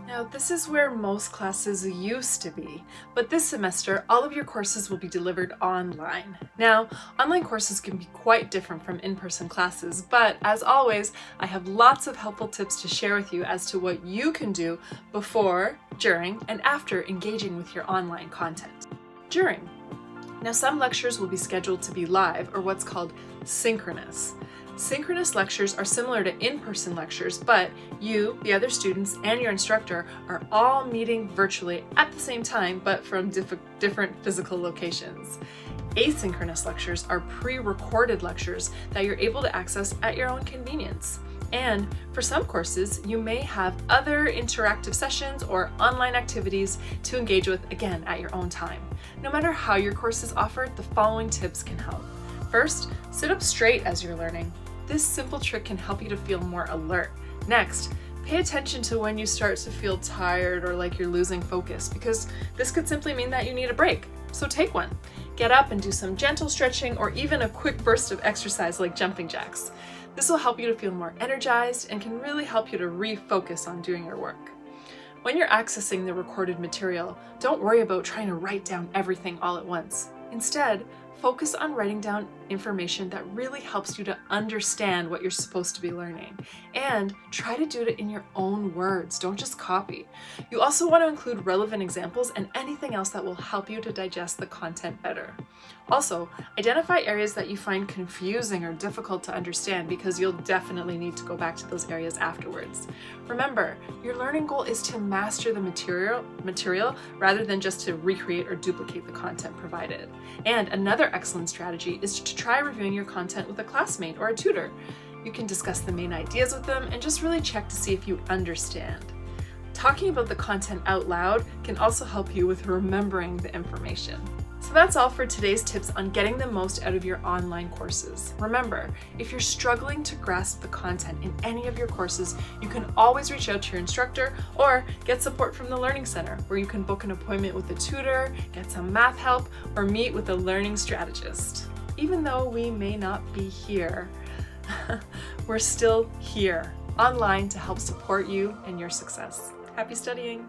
Now, this is where most classes used to be, but this semester, all of your courses will be delivered online. Now, online courses can be quite different from in-person classes, but as always, I have lots of helpful tips to share with you as to what you can do before, during, and after engaging with your online content. During. Now, some lectures will be scheduled to be live, or what's called synchronous. Synchronous lectures are similar to in-person lectures, but you, the other students, and your instructor are all meeting virtually at the same time, but from different physical locations. Asynchronous lectures are pre-recorded lectures that you're able to access at your own convenience. And for some courses, you may have other interactive sessions or online activities to engage with, again, at your own time. No matter how your course is offered, the following tips can help. First, sit up straight as you're learning. This simple trick can help you to feel more alert. Next, pay attention to when you start to feel tired or like you're losing focus, because this could simply mean that you need a break. So take one. Get up and do some gentle stretching or even a quick burst of exercise like jumping jacks. This will help you to feel more energized and can really help you to refocus on doing your work. When you're accessing the recorded material, don't worry about trying to write down everything all at once. Instead, focus on writing down information that really helps you to understand what you're supposed to be learning. And try to do it in your own words, don't just copy. You also want to include relevant examples and anything else that will help you to digest the content better. Also, identify areas that you find confusing or difficult to understand, because you'll definitely need to go back to those areas afterwards. Remember, your learning goal is to master the material rather than just to recreate or duplicate the content provided. And another excellent strategy is to try reviewing your content with a classmate or a tutor. You can discuss the main ideas with them and just really check to see if you understand. Talking about the content out loud can also help you with remembering the information. So that's all for today's tips on getting the most out of your online courses. Remember, if you're struggling to grasp the content in any of your courses, you can always reach out to your instructor or get support from the Learning Center, where you can book an appointment with a tutor, get some math help, or meet with a learning strategist. Even though we may not be here, we're still here, online, to help support you and your success. Happy studying!